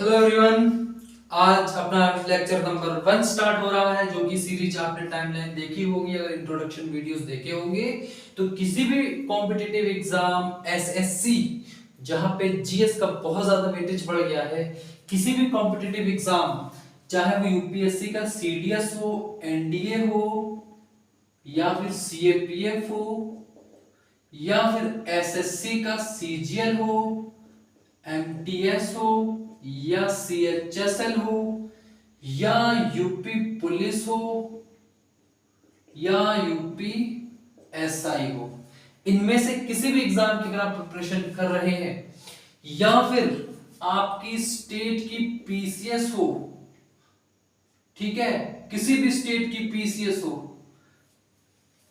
Hello everyone. आज अपना lecture number 1 start हो रहा है, जो कि सीरीज आपने टाइमलाइन देखी होगी। अगर इंट्रोडक्शन वीडियोस देखे होंगे तो किसी भी कॉम्पिटिटिव एग्जाम एसएससी, जहां पे जीएस का बहुत ज्यादा वेटेज बढ़ गया है, किसी भी कॉम्पिटिटिव एग्जाम, चाहे वो यूपीएससी का सीडीएस हो, एनडीए हो, या फिर सीएपीएफ हो, या फिर एसएससी का सीजीएल हो, एमटीएस हो, या सीएचएसएल हो, या यूपी पुलिस हो, या यूपी एसआई हो, इनमें से किसी भी एग्जाम की अगर आप प्रिपरेशन कर रहे हैं, या फिर आपकी स्टेट की पीसीएस हो, ठीक है, किसी भी स्टेट की पीसीएस हो,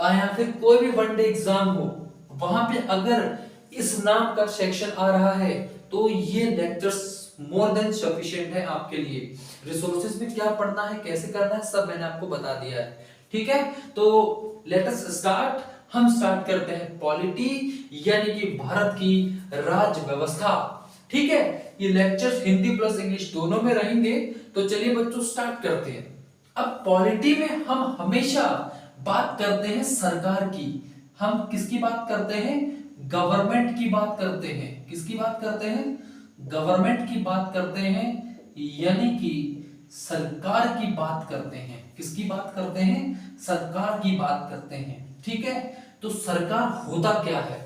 या फिर कोई भी वनडे एग्जाम हो, वहां पे अगर इस नाम का सेक्शन आ रहा है तो ये लेक्चर्स मोर देन सफिशिएंट है आपके लिए। रिसोर्सेज में क्या पढ़ना है, कैसे करना है, सब मैंने आपको बता दिया है। ठीक है, तो लेट अस स्टार्ट। हम स्टार्ट करते हैं पॉलिटी, यानी कि भारत की राज्य व्यवस्था। ठीक है, ये लेक्चर्स हिंदी प्लस इंग्लिश दोनों में रहेंगे। तो चलिए बच्चों स्टार्ट करते हैं। अब पॉलिटी में हम हमेशा बात करते हैं सरकार की। हम किसकी बात करते हैं? गवर्नमेंट की बात करते हैं। किसकी बात करते हैं? गवर्नमेंट की बात करते हैं, यानी कि सरकार की बात करते हैं। किसकी बात करते हैं? सरकार की बात करते हैं। ठीक है, तो सरकार होता क्या है,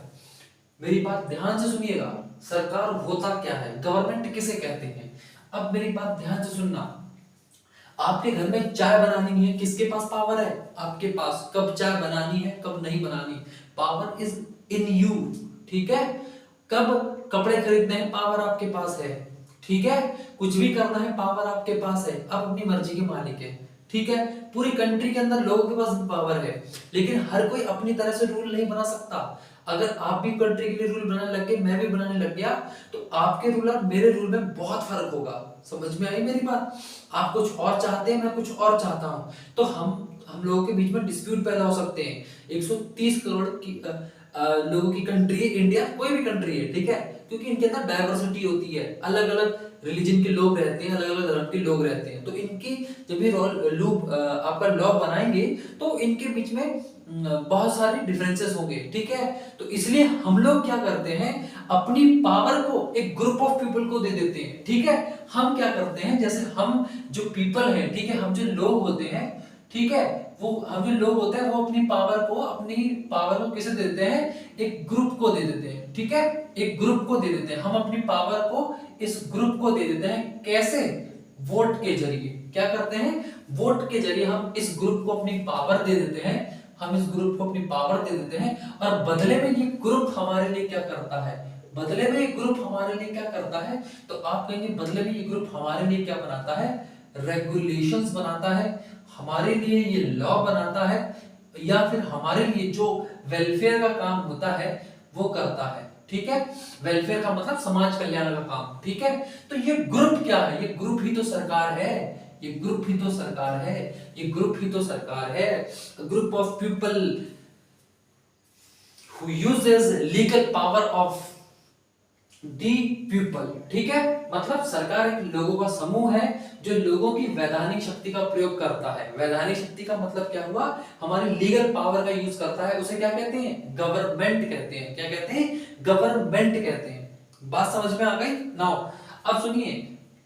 मेरी बात ध्यान से सुनिएगा। सरकार होता क्या है, गवर्नमेंट किसे कहते हैं? अब मेरी बात ध्यान से सुनना। आपके घर में चाय बनानी है, किसके पास पावर है? आपके पास। कब चाय बनानी है, कब नहीं बनानी, पावर इज इन यू। ठीक है, कब कपड़े खरीदने हैं, पावर आपके पास है। ठीक है, कुछ भी करना है, पावर आपके पास है। अब अपनी मर्जी के मालिक है। ठीक है, पूरी कंट्री के अंदर लोगों के पास पावर है, लेकिन हर कोई अपनी तरह से रूल नहीं बना सकता। अगर आप भी कंट्री के लिए रूल बनाने लग गए, मैं भी बनाने लग गया, तो आपके रूल और मेरे रूल में बहुत फर्क होगा। समझ में आई मेरी बात? आप कुछ और चाहते हैं, मैं कुछ और चाहता हूं, तो हम लोगों के बीच में डिस्प्यूट पैदा हो सकते हैं। 130 करोड़ की लोगों की कंट्री है इंडिया, कोई भी कंट्री है। ठीक है, क्योंकि इनके अंदर डाइवर्सिटी होती है, अलग अलग रिलीजन के लोग रहते हैं, अलग अलग धर्म के लोग रहते हैं। तो इनकी जब भी लूप आपका लॉ बनाएंगे तो इनके बीच में बहुत सारे डिफरेंसेस होंगे। ठीक है, तो इसलिए हम लोग क्या करते हैं, अपनी पावर को एक ग्रुप ऑफ पीपल को दे देते हैं। ठीक है, हम क्या करते हैं, जैसे हम जो पीपल हैं, ठीक है, हम जो लोग होते हैं, ठीक है, वो हम जो लोग होते हैं वो अपनी पावर को किसे दे देते हैं? एक ग्रुप को दे देते हैं। ठीक है, एक ग्रुप को दे देते हैं, हम अपनी पावर को इस ग्रुप को दे देते हैं। कैसे? वोट के जरिए। क्या करते हैं? वोट के जरिए हम इस ग्रुप को अपनी पावर दे देते हैं। हम इस ग्रुप को अपनी पावर दे देते हैं, और बदले में ये ग्रुप हमारे लिए क्या करता है? बदले में ये ग्रुप हमारे लिए क्या करता है? तो आप कहेंगे बदले में ये ग्रुप हमारे लिए क्या बनाता है? रेगुलेशंस बनाता है, हमारे लिए ये लॉ बनाता है, या फिर हमारे लिए जो वेलफेयर का काम होता है वो करता है। ठीक है, वेलफेयर का मतलब समाज कल्याण का काम। ठीक है, तो ये ग्रुप क्या है? ये ग्रुप ही तो सरकार है। ये ग्रुप ही तो सरकार है। ये ग्रुप ही तो सरकार है। Group of people who uses legal power of the people. ठीक है, मतलब सरकार एक लोगों का समूह है जो लोगों की वैधानिक शक्ति का प्रयोग करता है। वैधानिक शक्ति का मतलब क्या हुआ? हमारी लीगल पावर का यूज करता है। उसे क्या कहते हैं? गवर्नमेंट कहते हैं। क्या कहते हैं? गवर्नमेंट कहते हैं। बात समझ में आ गई? नाउ अब सुनिए,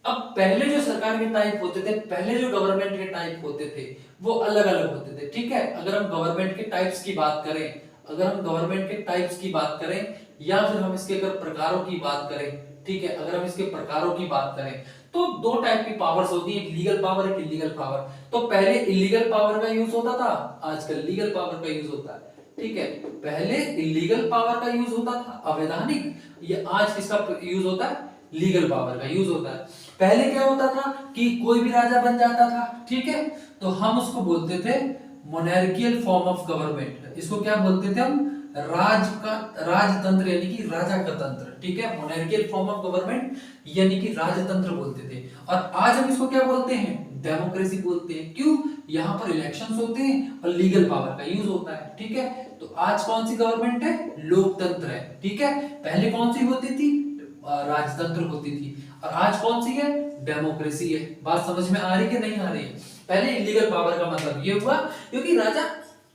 अब पहले जो सरकार के टाइप होते थे, पहले जो गवर्नमेंट के टाइप होते थे, वो अलग अलग होते थे। ठीक है, अगर हम गवर्नमेंट के टाइप्स की बात करें, अगर हम गवर्नमेंट के टाइप्स की बात करें, या फिर हम इसके अगर प्रकारों की बात करें, ठीक है, अगर हम इसके प्रकारों की बात करें, तो दो टाइप की पावर्स होती है, एक लीगल पावर, एक इलीगल पावर। तो पहले इलीगल पावर का यूज होता था, आजकल लीगल पावर का यूज होता है। ठीक है, पहले इलीगल पावर का यूज होता था, अवैधानिक, ये आज किसका यूज होता है? लीगल पावर का यूज होता है। पहले क्या होता था कि कोई भी राजा बन जाता था, ठीक है, तो हम उसको बोलते थे मोनार्कियल फॉर्म ऑफ गवर्नमेंट। इसको क्या बोलते थे हम? राजतंत्र, यानी कि राजा का तंत्र। ठीक है, मोनार्कियल फॉर्म ऑफ गवर्नमेंट यानी कि राजतंत्र बोलते थे। और आज हम इसको क्या बोलते हैं? डेमोक्रेसी बोलते हैं। क्यों? यहाँ पर इलेक्शंस होते हैं और लीगल पावर का यूज होता है। ठीक है, तो आज कौन सी गवर्नमेंट है? लोकतंत्र है। ठीक है, पहले कौन सी होती थी? राजतंत्र होती थी। और आज कौन सी है, डेमोक्रेसी है। बात समझ में आ रही कि नहीं आ रही है? पहले इलीगल पावर का मतलब ये हुआ क्योंकि राजा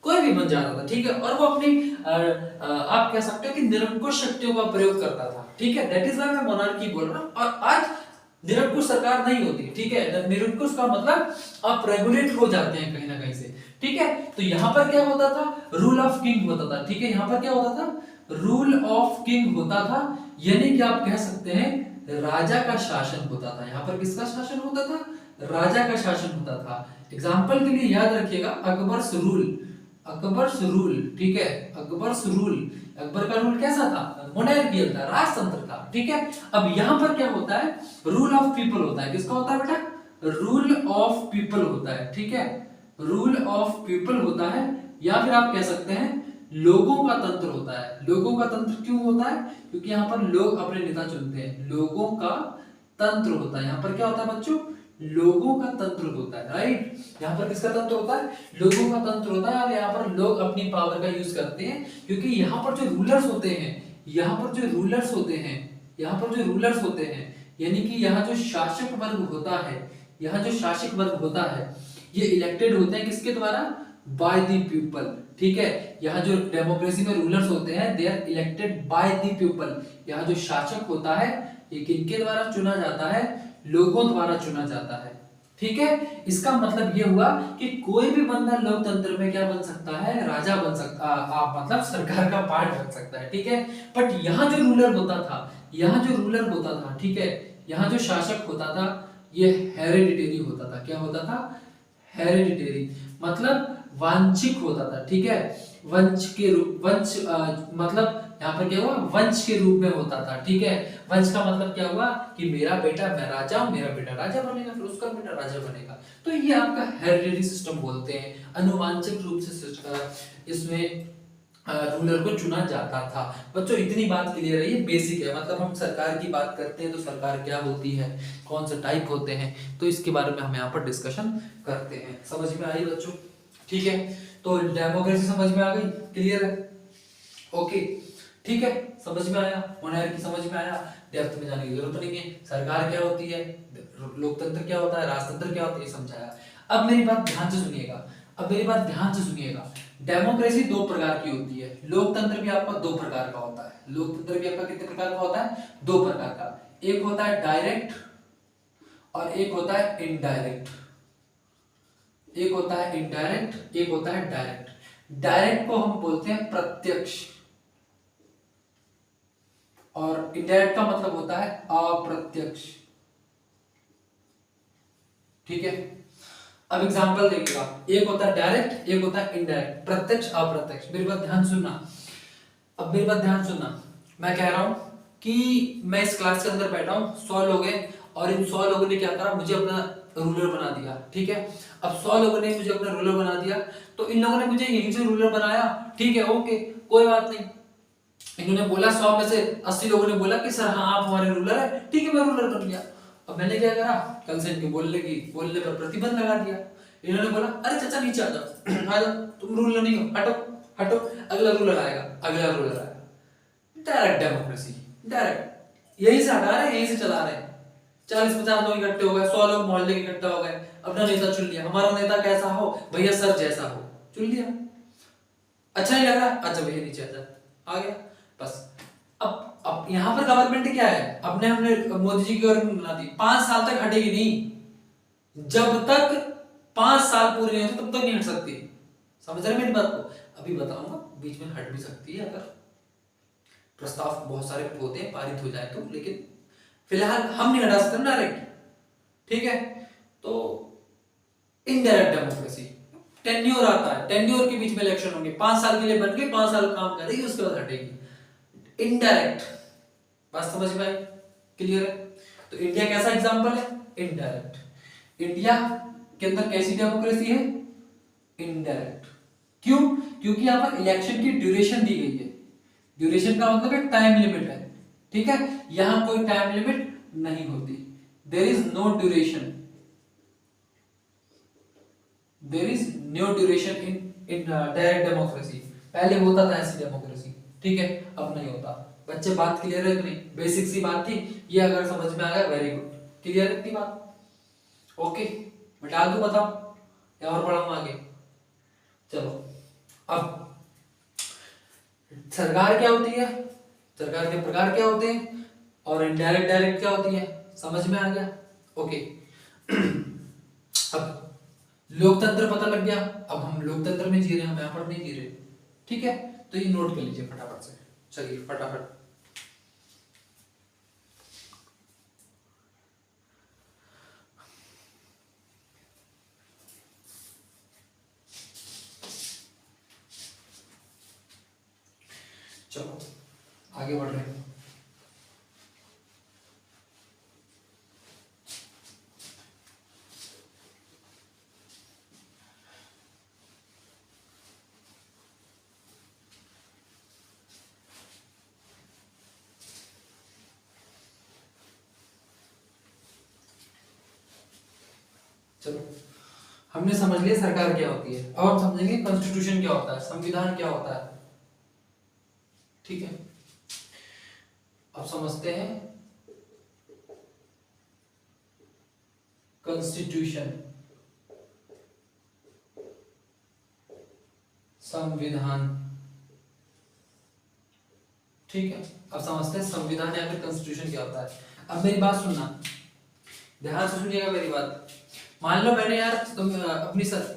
कोई भी बन जाता था, ठीक है, और वो अपनी आप कह सकते हो कि निरंकुश शक्तियों का प्रयोग करता था, ठीक है। दैट इज व्हाई मैं मोनार्की बोल रहा हूं। और आज निरंकुश सरकार नहीं होती, ठीक है। निरंकुश का मतलब आप रेगुलेट हो जाते हैं कहीं ना कहीं से, ठीक है। तो यहां पर क्या होता था, रूल ऑफ किंग होता था, ठीक है। यहां पर क्या होता था, रूल ऑफ किंग होता था, यानी कि आप कह सकते हैं राजा का शासन होता था। यहां पर किसका शासन होता था, राजा का शासन होता था। एग्जाम्पल के लिए याद रखिएगा अकबर्स रूल, अकबर्स रूल, ठीक है। अकबर्स रूल, अकबर का रूल कैसा था, मोनार्कियल था, राजतंत्र था, ठीक है। अब यहां पर क्या होता है, रूल ऑफ पीपल होता है। किसका होता है बेटा, रूल ऑफ पीपल होता है, ठीक है। रूल ऑफ पीपल होता है, या फिर आप कह सकते हैं लोगों का तंत्र होता है। लोगों का तंत्र क्यों होता है, क्योंकि यहाँ पर लोग अपने नेता चुनते हैं, लोगों का तंत्र होता है। यहाँ पर क्या होता है बच्चों, लोगों का तंत्र होता है, राइट। यहाँ पर किसका तंत्र होता है, लोगों का तंत्र होता है। और यहाँ पर लोग अपनी पावर का यूज करते हैं, क्योंकि यहाँ पर जो रूलर्स होते हैं, यहाँ पर जो रूलर्स होते हैं, यहाँ पर जो रूलर्स होते हैं, यानी कि यहाँ जो शासक वर्ग होता है, यहाँ जो शासक वर्ग होता है, ये इलेक्टेड होते हैं किसके द्वारा, बाय द पीपल, ठीक है। यहाँ जो डेमोक्रेसी में रूलर्स होते हैं they are elected by the people. यहाँ जो शासक होता है ये किनके द्वारा चुना जाता है, लोगों द्वारा चुना जाता है, ठीक है। इसका मतलब ये हुआ कि कोई भी बंदा लोकतंत्र में क्या बन सकता है, राजा बन सकता, आप मतलब सरकार का पार्ट बन सकता है, ठीक है। बट यहाँ जो रूलर होता था, यहाँ जो रूलर होता था, ठीक है, यहाँ जो शासक होता था ये हेरेडिटरी होता था। क्या होता था, हेरेडिटरी, मतलब वांशिक होता था, ठीक है। वंश के रूप, वंश मतलब यहाँ पर क्या हुआ, वंश के रूप में होता था, ठीक है। वंश का मतलब क्या हुआ कि मेरा बेटा, मैं राजा हूं, मेरा बेटा राजा बनेगा, फिर उसका बेटा राजा बनेगा। तो ये आपका हेरिडिटरी सिस्टम बोलते हैं। अनुवांशिक रूप से इसमें रूलर को चुना जाता था। बच्चों इतनी बात क्लियर है, ये बेसिक है। मतलब हम सरकार की बात करते हैं तो सरकार क्या होती है, कौन से टाइप होते हैं, तो इसके बारे में हम यहाँ पर डिस्कशन करते हैं। समझ में आई बच्चों, ठीक है। तो डेमोक्रेसी समझ में आ गई, क्लियर है, ओके, ठीक है। समझ में आया, मोनार्की समझ में आया, डेप्थ में जाने की जरूरत नहीं है। सरकार क्या होती है, लोकतंत्र क्या होता है, राजतंत्र क्या होता है, ये समझाया। अब मेरी बात ध्यान से सुनिएगा, अब मेरी बात ध्यान से सुनिएगा। डेमोक्रेसी दो प्रकार की होती है, लोकतंत्र भी आपका दो प्रकार का होता है। लोकतंत्र भी आपका कितने प्रकार का होता है, दो प्रकार का। एक होता है डायरेक्ट और एक होता है इनडायरेक्ट। एक होता है इनडायरेक्ट, एक होता है डायरेक्ट। डायरेक्ट को हम बोलते हैं प्रत्यक्ष, और इनडायरेक्ट का मतलब होता है अप्रत्यक्ष, ठीक है। अब एग्जांपल देखिएगा, एक होता है डायरेक्ट, एक होता है इनडायरेक्ट, प्रत्यक्ष अप्रत्यक्ष। मेरी बात ध्यान सुनना, अब मेरी बात ध्यान सुनना। मैं कह रहा हूं कि मैं इस क्लास के अंदर बैठा हूं, 100 लोग हैं, और इन 100 लोगों ने क्या करा, मुझे अपना रूलर बना दिया, ठीक है। अब 100 लोगों ने मुझे अपना रूलर बना दिया, तो इन लोगों ने मुझे यहीं से रूलर बनाया, ठीक है, ओके, कोई बात नहीं। इन्होंने बोला 100 में से 80 लोगों ने बोला कि सर हाँ आप हमारे रूलर है, ठीक है, मैं रूलर बन गया। अब मैंने क्या करा, कल से इनके बोलने पर प्रतिबंध लगा दिया। इन्होंने बोला अरे चाचा नीचे आ जाओ, आ जाओ, तुम रूलर नहीं हो, हटो हटो, अगला रूलर आएगा, अगला रूलर आएगा। डायरेक्ट डेमोक्रेसी, डायरेक्ट यहीं से हटा रहे हैं, यहीं से चला रहे हैं। 40-50 लोग इकट्ठे हो गए, 100 लोग मोहल्ले के इकट्ठा हो गए, अपना नेता चुन लिया। हमारा नेता कैसा हो भैया, सर जैसा हो, चुन लिया। अच्छा नहीं लग रहा, अच्छा भैया नीचे आ जा, आ गया, बस। अब यहां पर गवर्नमेंट क्या है, अपने हमने मोदी जी की गवर्नमेंट बना दी, 5 साल तक हटेगी नहीं, जब तक 5 साल पूरे नहीं होते तब तक नहीं हट सकती। समझ रहे मेरी बात को, अभी बताऊंगा, बीच में हट भी सकती है अगर प्रस्ताव बहुत सारे होते हैं, पारित हो जाए तो, लेकिन फिलहाल हम नहीं हटा सकते डायरेक्ट, ठीक है। तो इनडायरेक्ट डेमोक्रेसी, टेन्योर आता है, टेन्योर के बीच में इलेक्शन होंगे, 5 साल के लिए बन के 5 साल काम करेगी, उसके बाद हटेगी। इनडायरेक्ट, बात समझ में आई, क्लियर है। तो इंडिया कैसा एग्जांपल है, इनडायरेक्ट। इंडिया के अंदर कैसी डेमोक्रेसी है, इनडायरेक्ट। क्यों, क्योंकि यहां पर इलेक्शन की ड्यूरेशन दी गई है। ड्यूरेशन का मतलब है टाइम लिमिट है, ठीक है। यहां कोई टाइम लिमिट नहीं होती, there is no duration, there is no duration in direct democracy. पहले होता था ऐसी डेमोक्रेसी, ठीक है, अब नहीं होता। बच्चे बात क्लियर है कि नहीं? बेसिक सी बात थी, ये अगर समझ में आ गया वेरी गुड। क्लियर है इतनी बात? ओके, मैं डाल दूं बताओ या और पढ़ाऊं आगे? चलो, अब सरकार क्या होती है, सरकार के प्रकार क्या होते हैं, और इनडायरेक्ट डायरेक्ट क्या होती है, समझ में आ गया? ओके। अब लोकतंत्र पता लग गया, अब हम लोकतंत्र में जी रहे हैं, हम यहाँ पर नहीं जी रहे, ठीक है? तो ये नोट कर लीजिए फटाफट से। चलिए फटाफट, चलो आगे बढ़ रहे हैं। चलो, हमने समझ लिया सरकार क्या होती है, अब हम समझेंगे कॉन्स्टिट्यूशन क्या होता है, संविधान क्या होता है। ठीक है, अब समझते हैं कॉन्स्टिट्यूशन, संविधान। ठीक है, अब समझते हैं संविधान या फिर कॉन्स्टिट्यूशन क्या होता है। अब मेरी बात सुनना, ध्यान से सुनिएगा मेरी बात। मान लो मैंने यार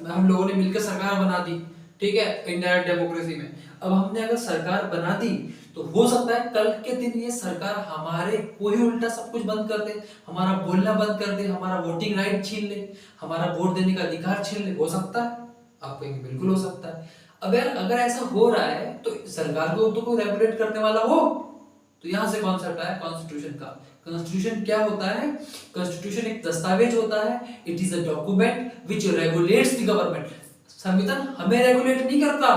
हम लोगों ने मिलकर सरकार बना दी, ठीक है, इनडायरेक्ट डेमोक्रेसी में। अब हमने अगर सरकार बना दी तो हो सकता है कल के दिन ये सरकार हमारे कोई उल्टा सब कुछ बंद कर दे, हमारा बोलना बंद कर दे, हमारा वोटिंग राइट छीन ले, हमारा वोट देने का अधिकार छीन ले। हो सकता है? आप कहेंगे बिल्कुल हो सकता है। अगर ऐसा हो रहा है तो सरकार को तो कोई रेगुलेट करने वाला हो। तो यहां से कॉन्सेप्ट आया कॉन्स्टिट्यूशन का। कॉन्स्टिट्यूशन क्या होता है? कॉन्स्टिट्यूशन एक दस्तावेज होता है, it is a document which regulates the government. संविधान हमें रेगुलेट नहीं करता,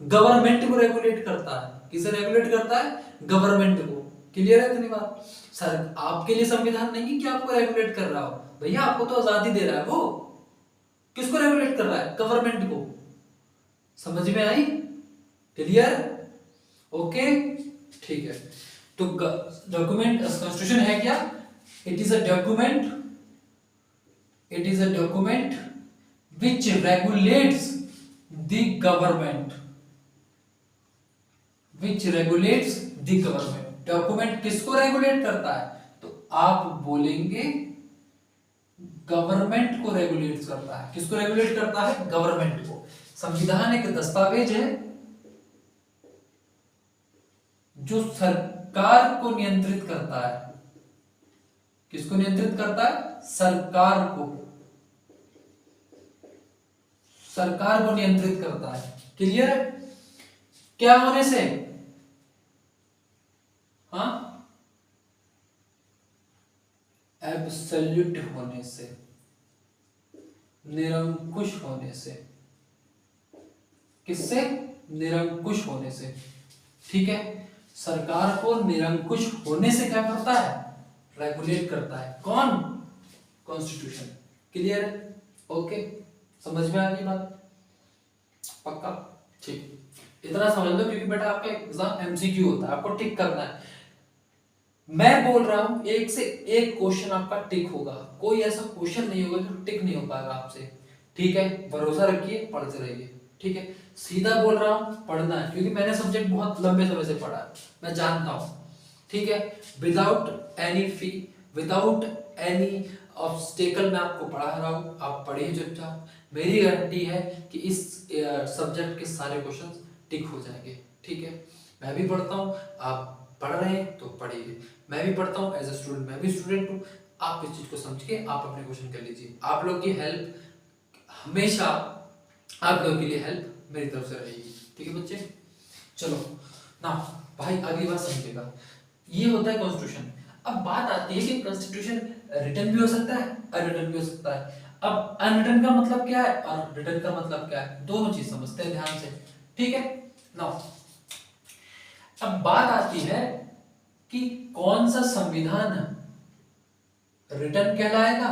गवर्नमेंट को रेगुलेट करता है। किसे रेगुलेट करता है? गवर्नमेंट को। क्लियर है इतनी बात? सर आपके लिए संविधान नहीं कि आपको रेगुलेट कर रहा हो, भैया आपको तो आजादी दे रहा है वो। किसको रेगुलेट कर रहा है? गवर्नमेंट को। समझ में आई? क्लियर? ओके, ठीक है। तो डॉक्यूमेंट कॉन्स्टिट्यूशन है क्या? It is a document, it is a document which regulates the government, which regulates the government. Document किसको रेगुलेट करता है? तो आप बोलेंगे गवर्नमेंट को रेगुलेट करता है। किसको रेगुलेट करता है? गवर्नमेंट को। संविधान एक दस्तावेज है जो सरकार को नियंत्रित करता है। किसको नियंत्रित करता है? सरकार को। सरकार को नियंत्रित करता है। क्लियर? क्या होने से? हाँ, एब्सोल्यूट होने से, निरंकुश होने से। किससे? निरंकुश होने से। ठीक है, सरकार को निरंकुश होने से क्या करता है? रेगुलेट करता है। कौन? कॉन्स्टिट्यूशन। क्लियर? ओके, समझ में आ गई बात? पक्का? ठीक, इतना समझ लो क्योंकि बेटा आपका एग्जाम एमसीक्यू होता है, आपको टिक करना है। मैं बोल रहा हूं एक से एक क्वेश्चन आपका टिक होगा, कोई ऐसा क्वेश्चन नहीं होगा जो टिक नहीं हो पाएगा आपसे। ठीक है, भरोसा रखिए, पढ़ते रहिए। ठीक है, सीधा बोल रहा हूं, पढ़ना है क्योंकि मैंने सब्जेक्ट बहुत लंबे समय से पढ़ा है, मैं जानता हूं। ठीक है, विदाउट एनी फी, विदाउट एनी ऑब्स्टेकल मैं आपको पढ़ा रहा हूं, आप पढ़िए चुपचाप। मेरी गारंटी है कि इस सब्जेक्ट के सारे क्वेश्चन टिक हो जाएंगे। ठीक है, मैं भी पढ़ता हूं, आप पढ़ रहे हैं तो पढ़िए। मैं भी पढ़ता हूं एज ए स्टूडेंट, मैं भी स्टूडेंट हूं। आप इस चीज को समझ के आप अपने क्वेश्चन कर लीजिए। आप लोग की हेल्प हमेशा, आप लोगों के लिए हेल्प मेरी तरफ से रहेगी। ठीक है बच्चे, चलो ना भाई अगली बात समझिएगा। ये होता है कॉन्स्टिट्यूशन। अब बात आती है कि कॉन्स्टिट्यूशन रिटन भी हो सकता है, अनरिटन भी हो सकता है। अब अनरिटन का मतलब क्या है और रिटन का मतलब क्या है, दोनों चीज समझते हैं ध्यान से। ठीक है ना, अब बात आती है कि कौन सा संविधान रिटन कहलाएगा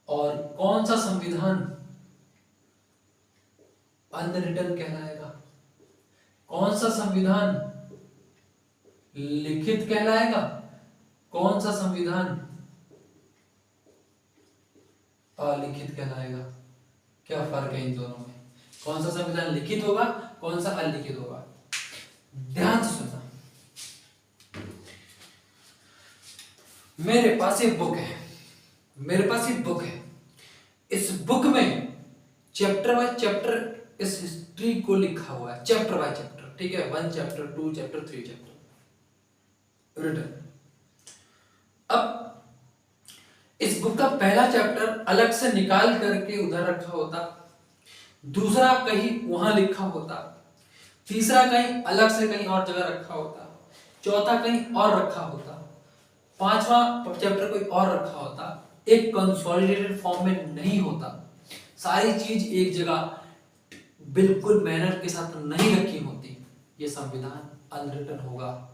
और कौन सा संविधान अनरिटन कहलाएगा। कौन सा संविधान लिखित कहलाएगा। कौन सा संविधान अलिखित कहलाएगा। क्या फर्क है इन दोनों में? कौन सा संविधान लिखित होगा, कौन सा अलिखित होगा? ध्यान से सुनना। मेरे पास एक बुक है, इस बुक में चैप्टर बाय चैप्टर इस हिस्ट्री को लिखा हुआ है, चैप्टर बाय चैप्टर, ठीक है, 1 चैप्टर 2 चैप्टर 3 चैप्टर रिटन। अब इस बुक का पहला चैप्टर अलग से निकाल करके उधर रखा होता, दूसरा कहीं वहां लिखा होता, तीसरा कहीं अलग से कहीं और जगह रखा होता, चौथा कहीं और रखा होता, पांचवा चैप्टर कोई और रखा होता, एक कंसोलिडेटेड फॉर्म में नहीं होता। सारी चीज एक जगह बिल्कुल मैनर के साथ नहीं रखी होती। ये संविधान अनरिटन होगा।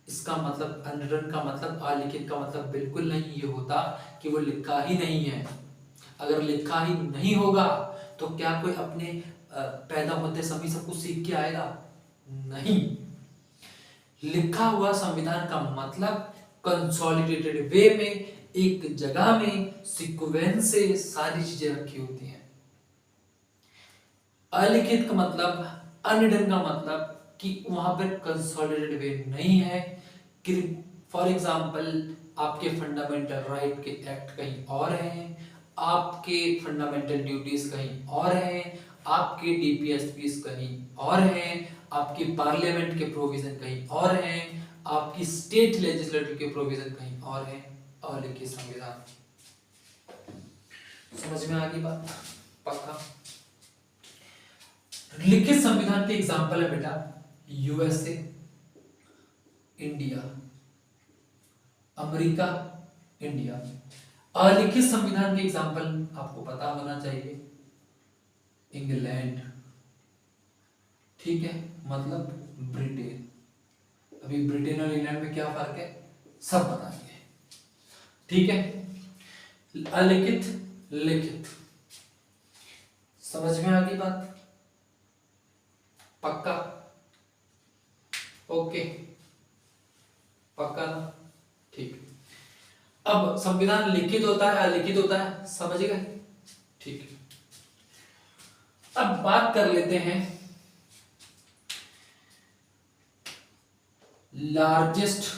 इसका मतलब अनरिटन का मतलब अलिखित का मतलब बिल्कुल नहीं ये होता कि वो लिखा ही नहीं है। अगर लिखा ही नहीं होगा तो क्या कोई अपने पैदा होते समय सब कुछ सीख के आएगा? नहीं। लिखा हुआ संविधान का मतलब कंसोलिडेटेड वे में एक जगह में सीक्वेंस से सारी चीजें रखी होती हैं। अलिखित का मतलब, अनरिटन का मतलब कि वहां पर कंसोलिडेटेड वे नहीं है। फॉर एग्जाम्पल आपके फंडामेंटल राइट के एक्ट कहीं और हैं, आपके फंडामेंटल ड्यूटीज कहीं और हैं, आपके डीपीएसपीस कहीं और हैं, आपकी पार्लियामेंट के प्रोविजन कहीं और हैं, आपकी स्टेट लेजिस्लेटिव के प्रोविजन कहीं और हैं। अलिखित संविधान। समझ में आ गई बात? पक्का? लिखित संविधान के एग्जाम्पल है बेटा यूएसए, इंडिया, अमेरिका, इंडिया। अलिखित संविधान के एग्जाम्पल आपको पता होना चाहिए, इंग्लैंड, ठीक है, मतलब ब्रिटेन। अभी ब्रिटेन और इंग्लैंड में क्या फर्क है सब बताएंगे, ठीक है। अलिखित, लिखित, समझ में आ गई बात? पक्का? ओके, पक्का ना? ठीक। अब संविधान लिखित होता है अलिखित होता है, समझ गए? ठीक है। अब बात कर लेते हैं लार्जेस्ट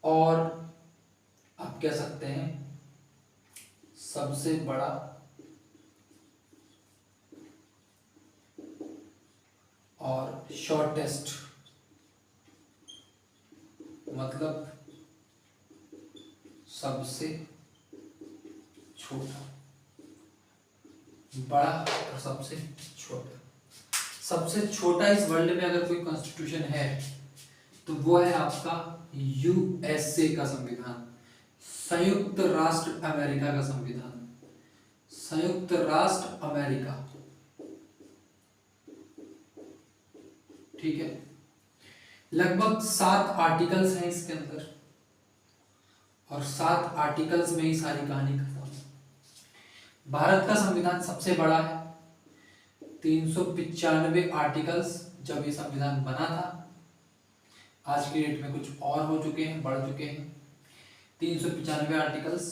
और आप कह सकते हैं सबसे बड़ा और शॉर्टेस्ट, मतलब सबसे छोटा, बड़ा और सबसे छोटा। सबसे छोटा इस वर्ल्ड में अगर कोई कॉन्स्टिट्यूशन है तो वो है आपका यूएसए का संविधान, संयुक्त राष्ट्र अमेरिका का संविधान, संयुक्त राष्ट्र अमेरिका, ठीक है। लगभग 7 आर्टिकल्स हैं इसके अंदर और 7 आर्टिकल्स में ही सारी कहानी खत्म। भारत का संविधान सबसे बड़ा है, 395 आर्टिकल्स जब ये संविधान बना था। आज की डेट में कुछ और हो चुके हैं, बढ़ चुके हैं। 395 आर्टिकल्स।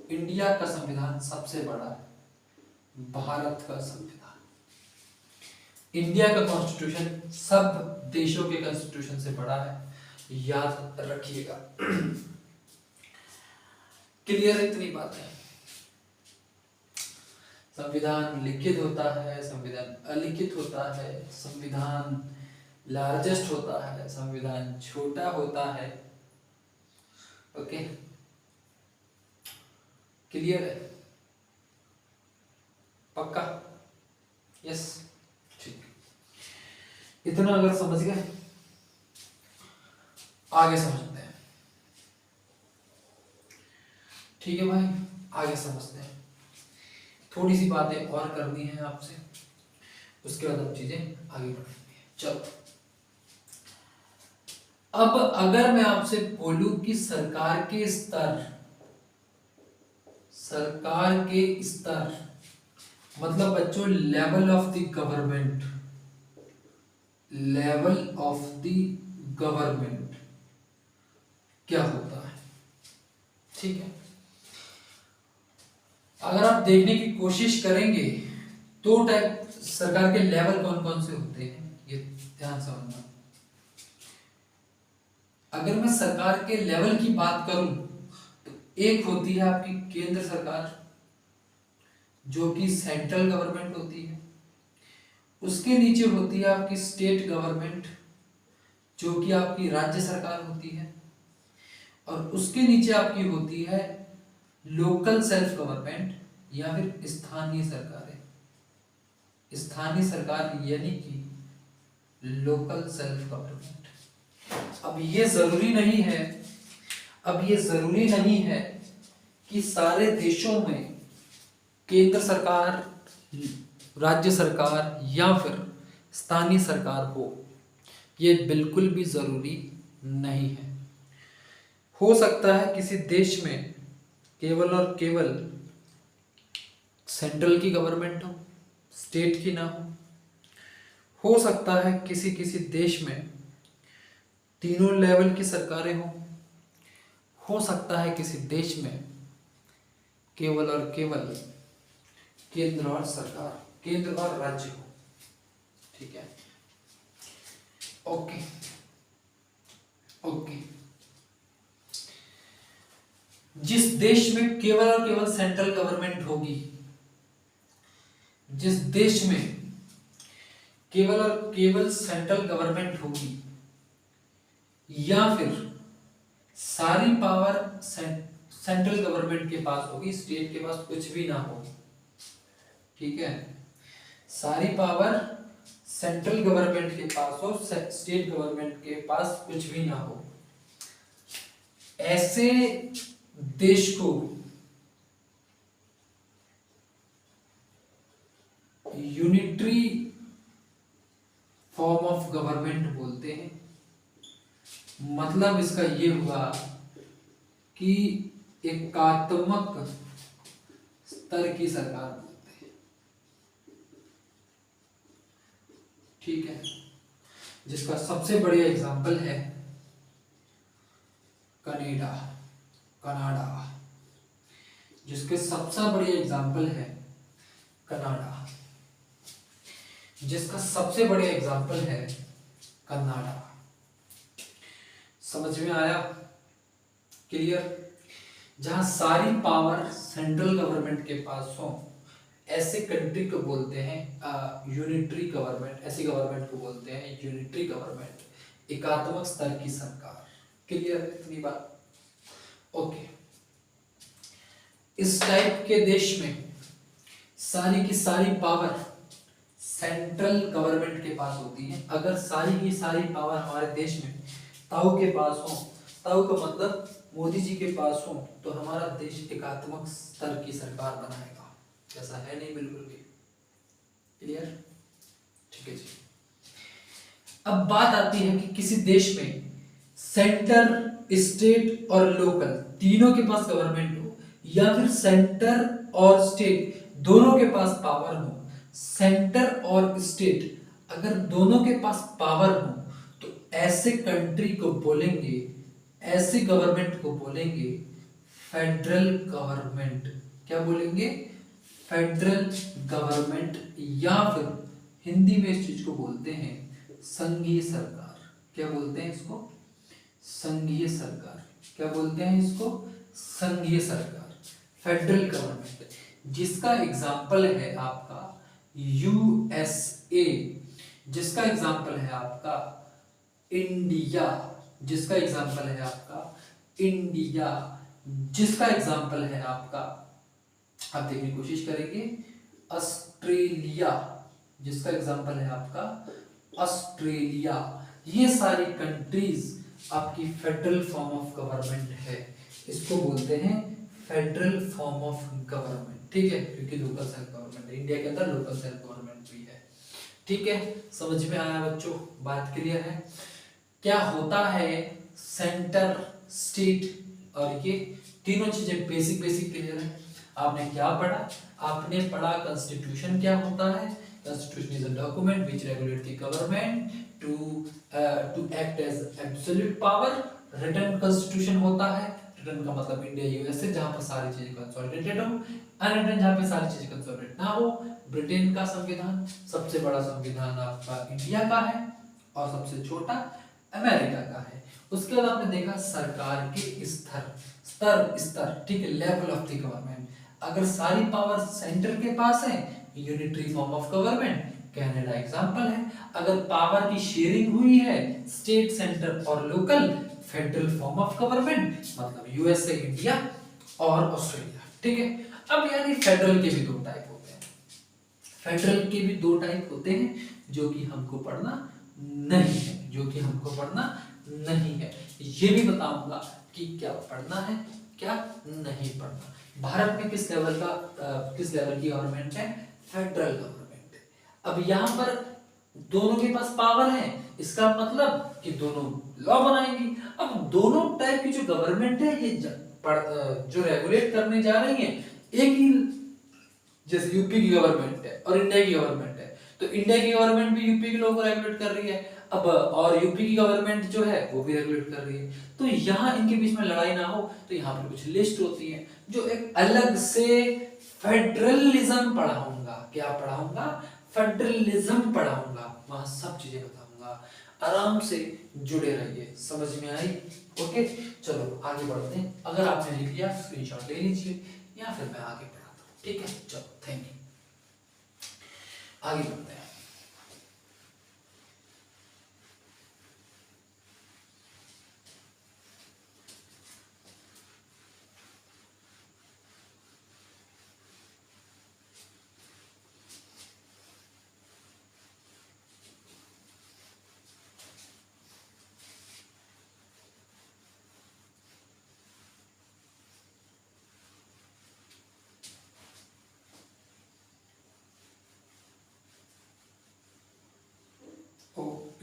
इंडिया का संविधान सबसे बड़ा है, भारत का संविधान। इंडिया का कॉन्स्टिट्यूशन सब देशों के कॉन्स्टिट्यूशन से बड़ा है, याद रखिएगा। क्लियर है इतनी बात है? संविधान लिखित होता है, संविधान अलिखित होता है, संविधान लार्जेस्ट होता है, संविधान छोटा होता है। ओके, क्लियर है? पक्का? यस, ठीक। इतना अगर समझ गए, आगे समझते हैं। ठीक है भाई, आगे समझते हैं। थोड़ी सी बातें और करनी है आपसे, उसके बाद अब चीजें आगे बढ़ेंगे। चलो, अब अगर मैं आपसे बोलूं कि सरकार के स्तर मतलब बच्चों level of the government, level of the government क्या होता है। ठीक है, अगर आप देखने की कोशिश करेंगे दो टाइप सरकार के लेवल कौन कौन से होते हैं, ये ध्यान समझना। अगर मैं सरकार के लेवल की बात करूं तो एक होती है आपकी केंद्र सरकार, जो कि सेंट्रल गवर्नमेंट होती है। उसके नीचे होती है आपकी स्टेट गवर्नमेंट, जो कि आपकी राज्य सरकार होती है। और उसके नीचे आपकी होती है लोकल सेल्फ गवर्नमेंट या फिर स्थानीय सरकारें। स्थानीय सरकार यानी कि लोकल सेल्फ गवर्नमेंट। अब ये जरूरी नहीं है कि सारे देशों में केंद्र सरकार, राज्य सरकार या फिर स्थानीय सरकार हो, ये बिल्कुल भी जरूरी नहीं है। हो सकता है किसी देश में केवल और केवल सेंट्रल की गवर्नमेंट हो, स्टेट की ना हो सकता है किसी किसी देश में तीनों लेवल की सरकारें हो सकता है किसी देश में केवल और केवल केंद्र और राज्य हो। ठीक है, ओके। जिस देश में केवल और केवल सेंट्रल गवर्नमेंट होगी, जिस देश में केवल और केवल सेंट्रल गवर्नमेंट होगी या फिर सारी पावर सेंट्रल गवर्नमेंट के पास होगी, स्टेट के पास कुछ भी ना हो। ठीक है, सारी पावर सेंट्रल गवर्नमेंट के पास हो, स्टेट गवर्नमेंट के पास कुछ भी ना हो, ऐसे देश को यूनिटरी फॉर्म ऑफ गवर्नमेंट बोलते हैं। मतलब इसका ये हुआ कि एकात्मक स्तर की सरकार बोलते हैं। ठीक है, जिसका सबसे बढ़िया एग्जांपल है कनाडा, जिसके सबसे बढ़िया एग्जांपल है कनाडा, जिसका सबसे बढ़िया एग्जांपल है कनाडा। समझ में आया? क्लियर? जहां सारी पावर सेंट्रल गवर्नमेंट के पास हो, ऐसे कंट्री को बोलते हैं यूनिटरी गवर्नमेंट। ऐसी गवर्नमेंट को बोलते हैं यूनिटरी गवर्नमेंट, एकात्मक स्तर की सरकार। क्लियर है इतनी बात? ओके। इस टाइप के देश में सारी की सारी पावर सेंट्रल गवर्नमेंट के पास होती है। अगर सारी की सारी पावर हमारे देश में ताऊ के पास हो, ताऊ का मतलब मोदी जी के पास हो, तो हमारा देश एकात्मक स्तर की सरकार बनाएगा। ऐसा है नहीं बिल्कुल भी। क्लियर? ठीक है जी। अब बात आती है कि किसी देश में सेंटर, स्टेट और लोकल तीनों के पास गवर्नमेंट हो, या फिर सेंटर और स्टेट दोनों के पास पावर हो। सेंटर और स्टेट अगर दोनों के पास पावर हो तो ऐसे कंट्री को बोलेंगे, ऐसे गवर्नमेंट को बोलेंगे फेडरल गवर्नमेंट। क्या बोलेंगे? फेडरल गवर्नमेंट, या फिर हिंदी में इस चीज को बोलते हैं संघीय सरकार। क्या बोलते हैं इसको? संघीय सरकार। क्या बोलते हैं इसको? संघीय सरकार, फेडरल गवर्नमेंट। जिसका एग्जाम्पल है आपका यूएसए, जिसका एग्जाम्पल है आपका इंडिया, जिसका एग्जाम्पल है आपका इंडिया, जिसका एग्जाम्पल है आपका, आप देखने की कोशिश करेंगे, ऑस्ट्रेलिया, जिसका एग्जाम्पल है आपका ऑस्ट्रेलिया। ये सारी कंट्रीज आपकी फेडरल फॉर्म ऑफ गवर्नमेंट है। इसको बोलते हैं फेडरल फॉर्म ऑफ गवर्नमेंट। ठीक है, क्योंकि लोकल सेल्फ गवर्नमेंट है, इंडिया के अंदर लोकल सेल्फ गवर्नमेंट भी है। ठीक है, समझ में आया बच्चों? बात क्लियर है? क्या होता है सेंटर, स्टेट और ये तीनों चीजें बेसिक क्लियर है। आपने क्या पढ़ा? आपने पढ़ा कॉन्स्टिट्यूशन क्या होता है, Constitution is a document which regulates the government to act as absolute power. Written constitution होता है, written का मतलब इंडिया यूएसए जहाँ पर सारी चीजें कंसोलिडेटेड हो, अनरिटन जहाँ पे सारी चीजें कंसोलिडेट ना हो। ब्रिटेन का संविधान, सबसे बड़ा संविधान आपका इंडिया का है और सबसे छोटा अमेरिका का है। उसके बाद आपने देखा सरकार के स्तर, ठीक है, लेवल ऑफ द गवर्नमेंट। अगर सारी पावर सेंटर के पास है, unitary form of government, Canada example है। अगर पावर की शेयरिंग हुई है स्टेट, सेंटर और local, federal form of government, मतलब यूएसए, इंडिया और ऑस्ट्रेलिया, ठीक है। अब यानी फेडरल के भी दो टाइप होते हैं, फेडरल के भी दो टाइप होते हैं जो कि हमको पढ़ना नहीं है, नहीं है। ये भी बताऊंगा कि क्या पढ़ना है क्या नहीं पढ़ना। भारत में किस लेवल की गवर्नमेंट है? फेडरल गवर्नमेंट है। अब यहाँ पर दोनों के पास पावर है, इसका मतलब कि दोनों लॉ बनाएंगी। अब दोनों टाइप की जो गवर्नमेंट है ये जो रेगुलेट करने जा रही है, एक ही, जैसे यूपी की गवर्नमेंट है और इंडिया की गवर्नमेंट है, तो इंडिया की गवर्नमेंट भी यूपी के लोगों को रेगुलेट कर रही है। अब और यूपी की गवर्नमेंट जो है वो भी रेगुलेट कर रही है। तो यहाँ इनके बीच में लड़ाई ना हो, तो यहाँ पर कुछ लिस्ट होती है जो एक अलग से फेडरलिज्म पढ़ाऊंगा। क्या पढ़ाऊंगा? फेडरलिज्म पढ़ाऊंगा, वहां सब चीजें बताऊंगा। आराम से जुड़े रहिए, समझ में आई? ओके, चलो आगे बढ़ते हैं। अगर आपने लिख लिया स्क्रीनशॉट ले लीजिए या फिर मैं आगे पढ़ाता हूँ, ठीक है? चलो, थैंक यू। आगे बढ़ते हैं।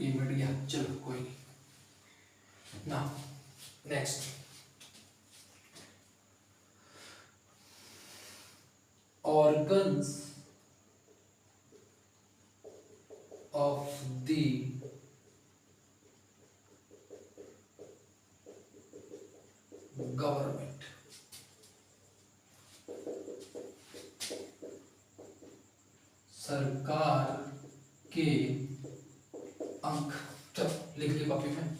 ये मिट गया, चलो कोई नहीं। Now next, organs of the government। सरकार के अंग, चलो लिख ली कॉपी में।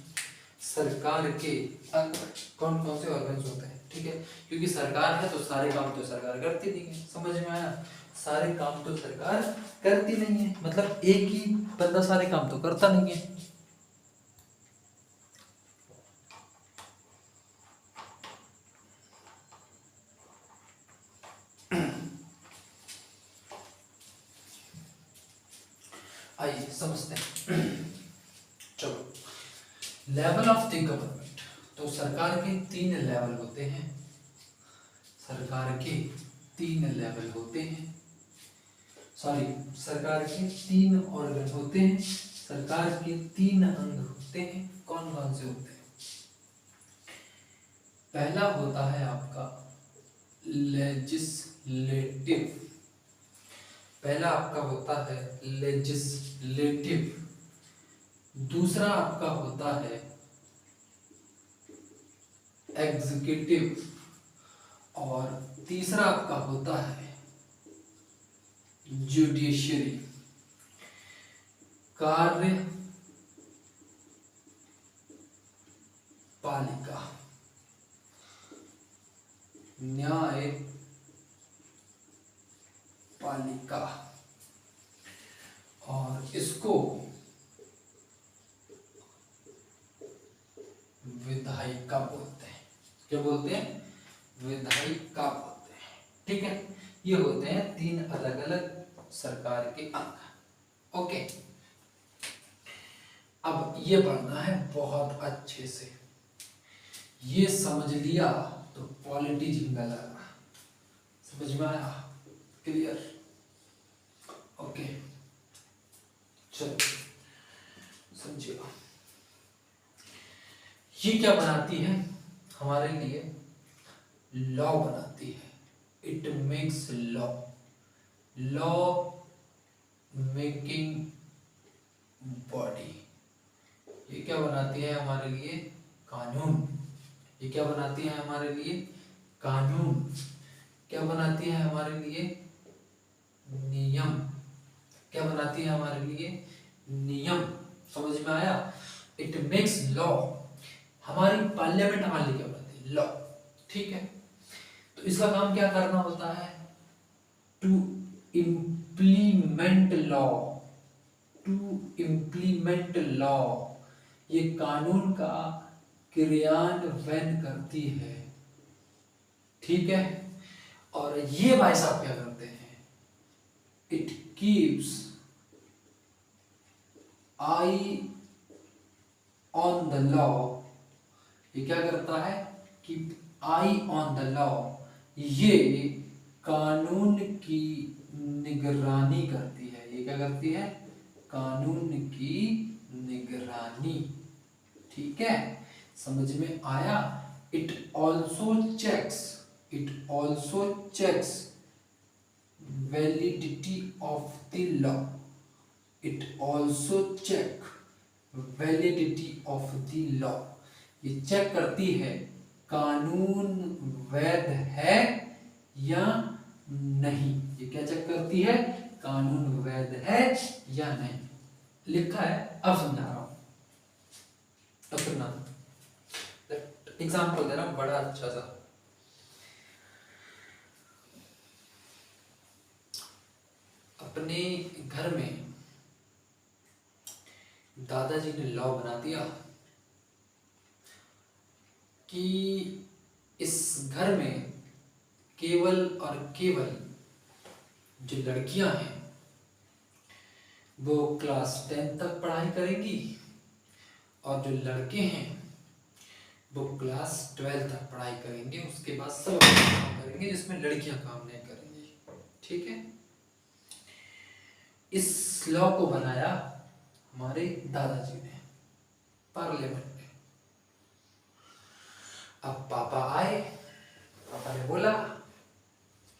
सरकार के अंग कौन कौन से ऑर्गन्स होते हैं, ठीक है? क्योंकि सरकार है तो सारे काम तो सरकार करती नहीं है, समझ में आया? सारे काम तो सरकार करती नहीं है, मतलब एक ही बंदा सारे काम तो करता नहीं है। आइए समझते हैं। चलो, लेवल ऑफ द गवर्नमेंट, तो सरकार के 3 लेवल होते हैं। सरकार के 3 लेवल होते हैं, सॉरी, सरकार के 3 ऑर्गन होते हैं, सरकार के 3 अंग होते हैं। कौन कौन से होते हैं? पहला होता है आपका लेजिस्लेटिव, पहला आपका होता है लेजिस्लेटिव, दूसरा आपका होता है एग्जीक्यूटिव और तीसरा आपका होता है जुडिशियरी। कार्य पालिका, न्याय पालिका, और इसको विधायिका बोलते हैं। क्या बोलते हैं? विधायिका बोलते हैं, ठीक है? ये होते हैं 3 अलग अलग सरकार के अंग। ओके, अब ये पढ़ना है बहुत अच्छे से। ये समझ लिया तो पॉलिटी झिंगा लगा, समझ में आया? क्लियर? ओके, चलो समझिए। ये क्या बनाती है हमारे लिए? लॉ बनाती है। It makes law. Law making body, ये क्या बनाती है हमारे लिए? कानून। ये क्या बनाती है हमारे लिए? कानून। क्या बनाती है हमारे लिए? नियम। क्या बनाती है हमारे लिए? नियम। समझ में आया? It makes law. हमारी पार्लियामेंट हमारे लिए क्या बनाती है? लॉ। ठीक है, तो इसका काम क्या करना होता है? To implement law. To implement law, ये कानून का क्रियान्वयन करती है। ठीक है, और ये भाई साहब क्या करते हैं? It keeps I on the law. ये क्या करता है? Keep I on the law, ये कानून की निगरानी करती है। ये क्या करती है? कानून की निगरानी। ठीक है, समझ में आया? It also checks, it also checks validity of the law. It also check validity of the law, ये चेक करती है कानून वैध है या नहीं। ये क्या चेक करती है? कानून वैध है या नहीं। लिखा है, अब समझा रहा हूं। अब सुनना, एग्जाम्पल दे रहा हूं बड़ा अच्छा सा। अपने घर में दादाजी ने लॉ बना दिया कि इस घर में केवल और केवल जो लड़कियां हैं वो क्लास 10 तक पढ़ाई करेंगी, और जो लड़के हैं वो क्लास 12 तक पढ़ाई करेंगे। उसके बाद सब काम करेंगे जिसमें लड़कियां काम नहीं करेंगी। ठीक है, इस लॉ को बनाया हमारे दादाजी ने पार्लियामेंट में। अब पापा आए, पापा ने बोला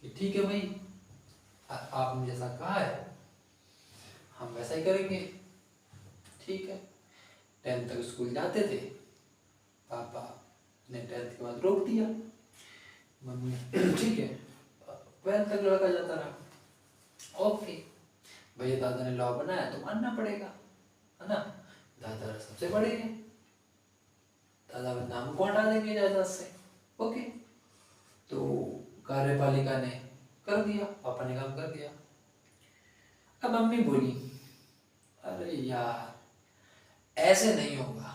कि ठीक है भाई, आपने जैसा कहा है हम वैसा ही करेंगे। ठीक है, 10th तक स्कूल जाते थे, पापा ने 10th के बाद रोक दिया। मम्मी ठीक है 12th तक लड़का जाता रहा। ओके भैया, दादा ने लॉ बनाया तो मानना पड़ेगा, है ना? दादा सबसे बड़े हैं, दादा का नाम को हटा देंगे जायदाद से। ओके, तो कार्यपालिका ने कर दिया, पापा ने काम कर दिया। अब मम्मी बोली अरे यार ऐसे नहीं होगा,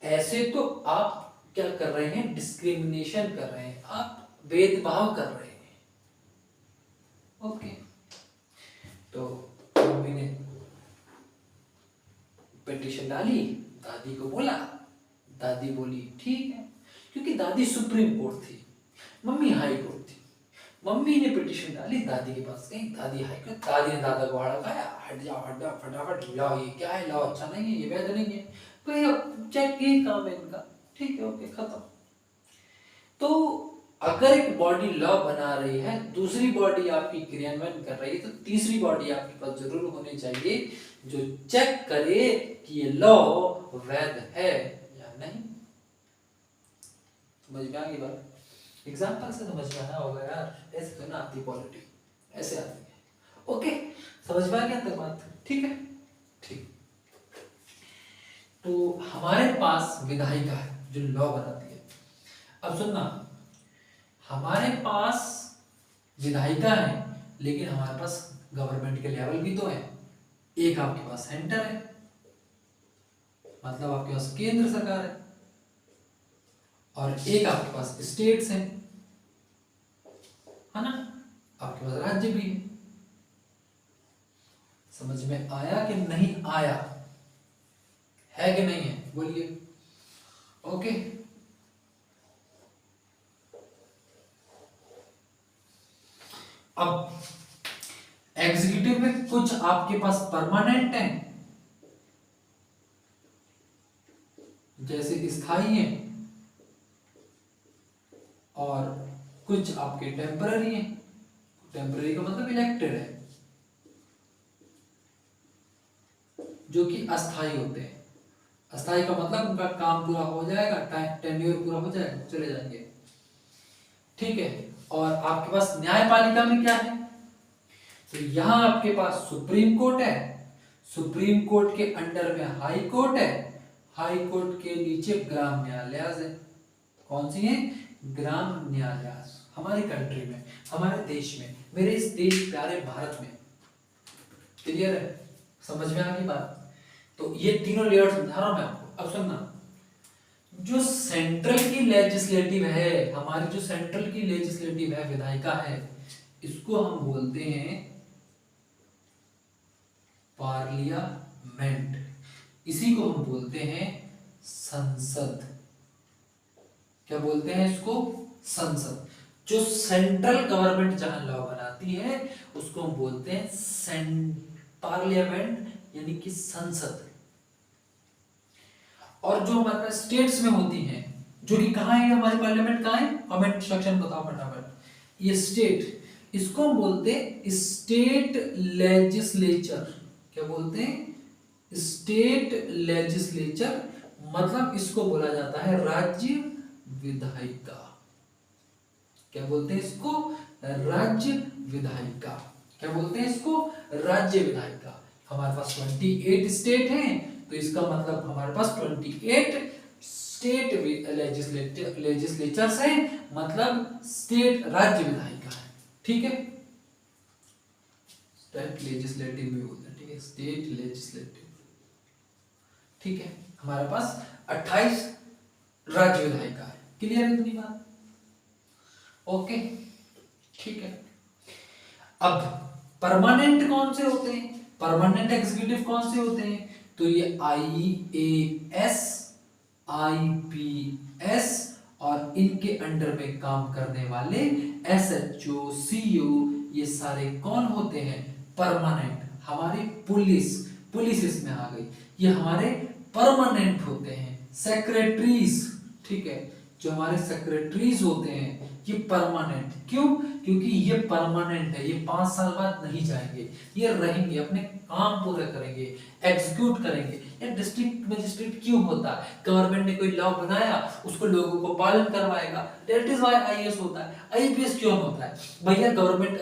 ऐसे तो आप क्या कर रहे हैं? डिस्क्रिमिनेशन कर रहे हैं, आप भेदभाव कर रहे हैं। ओके, तो मम्मी ने पिटीशन डाली, दादी को बोला, दादी बोली ठीक है, क्योंकि दादी सुप्रीम कोर्ट थी, मम्मी हाई कोर्ट थी। मम्मी ने पिटीशन डाली, दादी के पास गई, दादी हाई कोर्ट, दादी ने दादा को हड़काया, हट जाओ हट जाओ फटाफट, लॉ ये क्या है? लॉ अच्छा नहीं है, ये वैध नहीं है। भैया चेक यही काम है इनका। ठीक है, ओके खत्म। तो अगर एक बॉडी लॉ बना रही है, दूसरी बॉडी आपकी क्रियान्वयन कर रही है, तो तीसरी बॉडी आपके पास जरूर होनी चाहिए जो चेक करे कि ये लॉ वैध है या नहीं। समझ में आ गई बात? एग्जाम्पल से समझ में आया होगा यार, ऐसे तो ना आती पॉलिटी, ऐसे आती है। ओके, समझ में आ गया तक बात? ठीक है, ठीक। तो हमारे पास विधायिका है जो लॉ बनाती है। अब सुनना, हमारे पास विधायिका है लेकिन हमारे पास गवर्नमेंट के लेवल भी तो है। एक आपके पास सेंटर है, मतलब आपके पास केंद्र सरकार है, और एक आपके पास स्टेट्स हैं, है ना? आपके पास राज्य भी है। समझ में आया कि नहीं आया? है कि नहीं है? बोलिए। ओके, अब एग्जीक्यूटिव में कुछ आपके पास परमानेंट है, जैसे स्थायी है, और कुछ आपके टेम्पररी हैं। टेम्पररी का मतलब इलेक्टेड है। जो कि अस्थाई होते हैं। अस्थाई का मतलब उनका काम पूरा हो जाएगा, टेन्योर पूरा हो जाएगा, चले जाएंगे। ठीक है, और आपके पास न्यायपालिका में क्या है? तो यहां आपके पास सुप्रीम कोर्ट है, सुप्रीम कोर्ट के अंडर में हाई कोर्ट है, हाई कोर्ट के नीचे ग्राम न्यायालय है। कौन सी है? ग्राम न्यायालय। हमारी कंट्री में, हमारे देश में, मेरे इस देश प्यारे भारत में। क्लियर है? समझ में आ गई बात? तो ये तीनों लेयर समझा रहा हूं मैं आपको। अब सुनना, जो सेंट्रल की लेजिस्लेटिव है, हमारी जो सेंट्रल की लेजिस्लेटिव है, विधायिका है, इसको हम बोलते हैं पार्लियामेंट। इसी को हम बोलते हैं संसद। क्या बोलते हैं इसको? संसद। जो सेंट्रल गवर्नमेंट जहां लॉ बनाती है उसको हम बोलते हैं पार्लियामेंट, यानी कि संसद। और जो हमारे पास स्टेट्स में होती हैं, जो कि कहां है हमारी पार्लियामेंट, कहां है? कमेंट सेक्शन बताओ फटाफट। ये स्टेट, इसको हम बोलते हैं स्टेट लेजिस्लेचर। क्या बोलते हैं? स्टेट लेजिस्लेचर, मतलब इसको बोला जाता है राज्य विधायिका। क्या बोलते हैं इसको? राज्य विधायिका। क्या बोलते हैं इसको? राज्य विधायिका। हमारे पास 28 स्टेट हैं, तो इसका मतलब हमारे पास 28 स्टेट लेजिस्लेचर्स हैं, मतलब स्टेट राज्य विधायिका है। ठीक है, स्टेट लेजिस्लेटिव भी बोलते हैं। ठीक है, स्टेट लेजिस्लेटिव। ठीक है, हमारे पास 28 राज्य विधायिका है। क्लियर है इतनी बात? ओके, ठीक है। अब परमानेंट कौन से होते हैं? परमानेंट एग्जीक्यूटिव कौन से होते हैं? तो ये IAS, IPS और इनके अंडर में काम करने वाले SHO, CO, ये सारे कौन होते हैं? परमानेंट। हमारी पुलिस, पुलिस इसमें आ गई, ये हमारे परमानेंट होते हैं। सेक्रेटरीज, ठीक है, जो हमारे सेक्रेटरीज होते हैं ये परमानेंट। क्यों? क्योंकि ये परमानेंट है, ये 5 साल बाद नहीं जाएंगे, ये रहेंगे, अपने काम पूरे करेंगे, एग्जीक्यूट करेंगे। ये डिस्ट्रिक्ट मजिस्ट्रेट क्यों होता है? गवर्नमेंट ने कोई लॉ बनाया, उसको लोगों को पालन करवाएगा। दैट इज व्हाई IAS होता है। IPS क्यों होता है? भैया गवर्नमेंट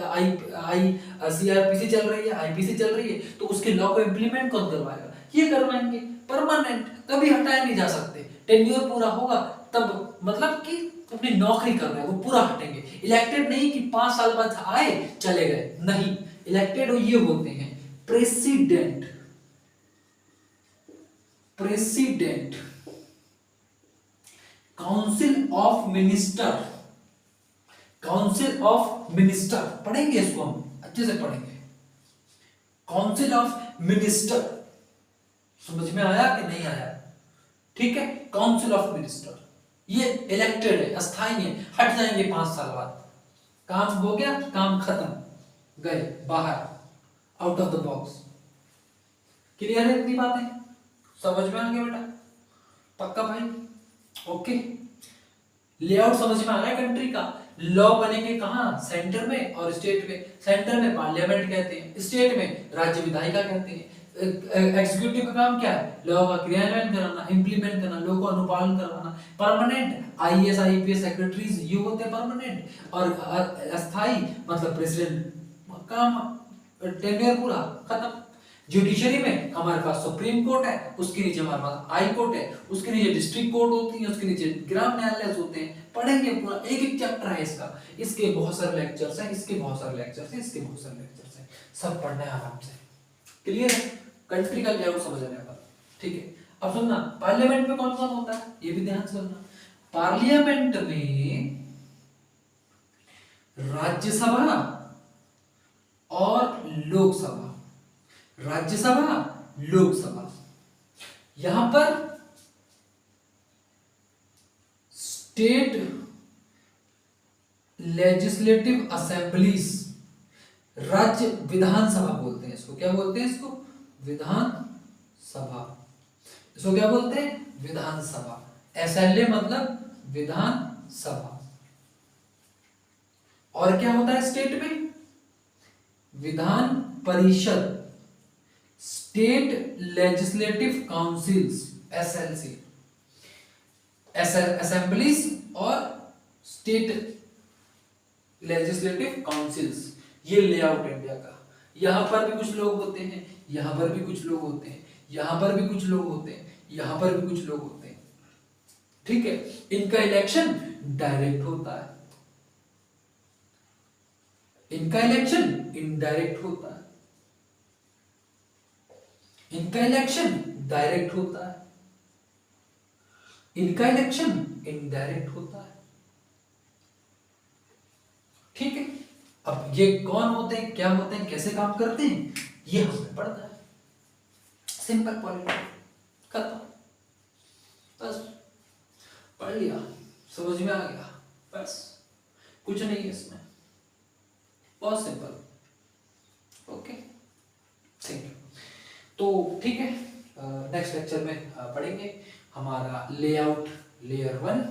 CRPC चल रही है, IPC चल रही है, तो उसके लॉ को इंप्लीमेंट कौन करवाएगा? ये करवाएंगे। परमानेंट, कभी हटाए नहीं जा सकते। टेन्योर पूरा होगा तब, मतलब कि अपनी नौकरी कर रहे हैं वो पूरा हटेंगे। इलेक्टेड नहीं कि 5 साल बाद आए चले गए, नहीं। इलेक्टेड ये होते हैं president. President, council of minister. Council of minister पढ़ेंगे, इसको हम अच्छे से पढ़ेंगे। काउंसिल ऑफ मिनिस्टर, समझ में आया कि नहीं आया? ठीक है, काउंसिल ऑफ मिनिस्टर ये इलेक्टेड है, अस्थायी है, हट जाएंगे 5 साल बाद। काम हो गया, काम खत्म, गए बाहर, out of the box. Clear है इतनी बातें? समझ में आ गया बेटा? पक्का भाई? ओके, लेआउट समझ में आ रहा है कंट्री का? लॉ बनेंगे कहां? सेंटर में और स्टेट में। सेंटर में पार्लियामेंट कहते हैं, स्टेट में राज्य विधायिका कहते हैं। एग्जीक्यूटिव का काम क्या है? लॉ का क्रियान्वयन कराना, इंप्लीमेंट करना, लॉ को अनुपालन करवाना। परमानेंट IAS IPS सेक्रेटरीज ये होते हैं परमानेंट। और अस्थाई मतलब प्रेसिडेंट, काम टेन्योर पूरा खत्म। जुडिशरी में हमारे पास सुप्रीम कोर्ट है, उसके नीचे हमारे पास हाई कोर्ट है, उसके नीचे डिस्ट्रिक्ट कोर्ट होती है, उसके नीचे ग्राम न्यायालय होते हैं। पढ़ेंगे पूरा, एक एक चैप्टर है इसका, इसके बहुत सारे लेक्चर्स हैं, इसके बहुत सारे लेक्चर्स हैं, इसके बहुत सारे लेक्चर्स हैं, सब पढ़ना है आराम से। क्लियर है? कंट्री का लेआउट समझने का। ठीक है, अब सुनना, पार्लियामेंट में कौन कौन होता है ये भी ध्यान से सुनना। पार्लियामेंट में राज्यसभा और लोकसभा, राज्यसभा लोकसभा, यहां पर स्टेट लेजिस्लेटिव असेंबलीज, राज्य विधानसभा बोलते हैं इसको। क्या बोलते हैं इसको? विधानसभा। इसको क्या बोलते हैं? विधानसभा। SLA मतलब विधानसभा। और क्या होता है स्टेट में? Vidhan Parishad. State legislative councils, SLC, assemblies और स्टेट लेजिस्लेटिव काउंसिल्स, ये लेआउट इंडिया का। यहां पर भी कुछ लोग होते हैं, यहां पर भी कुछ लोग होते हैं, यहां पर भी कुछ लोग होते हैं, यहां पर भी कुछ लोग होते हैं, ठीक है। इनका इलेक्शन डायरेक्ट होता है, इनका इलेक्शन इनडायरेक्ट होता है, इनका इलेक्शन डायरेक्ट होता है, इनका इलेक्शन इनडायरेक्ट होता है, ठीक है। अब ये कौन होते हैं, क्या होते हैं, कैसे काम करते हैं, ये हमें पढ़ना है। सिंपल पॉलिटिक्स, खत्म, बस पढ़ लिया, समझ में आ गया, बस कुछ नहीं है इसमें, बहुत सिंपल। Okay, thank you. तो ठीक है, नेक्स्ट लेक्चर में पढ़ेंगे हमारा layout layer 1,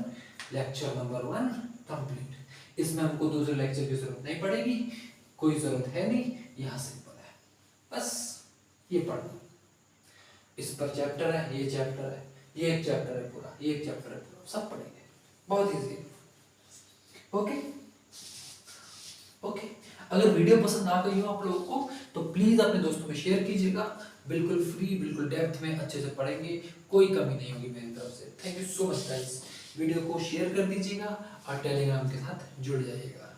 lecture number 1 complete. इसमें हमको दूसरे लेक्चर की जरूरत नहीं पड़ेगी, कोई जरूरत है नहीं, यहाँ सिंपल है, बस ये पढ़ना। इस पर चैप्टर है, ये चैप्टर है, ये एक चैप्टर है पूरा, ये एक चैप्टर है पूरा, सब पढ़ेंगे, बहुत इजी है। ओके ओके, अगर वीडियो पसंद आ गई हो आप लोगों को तो प्लीज अपने दोस्तों में शेयर कीजिएगा, बिल्कुल फ्री, बिल्कुल डेप्थ में अच्छे से पढ़ेंगे, कोई कमी नहीं होगी मेरी तरफ से। Thank you so much guys, video को शेयर कर दीजिएगा और टेलीग्राम के साथ जुड़ जाइएगा।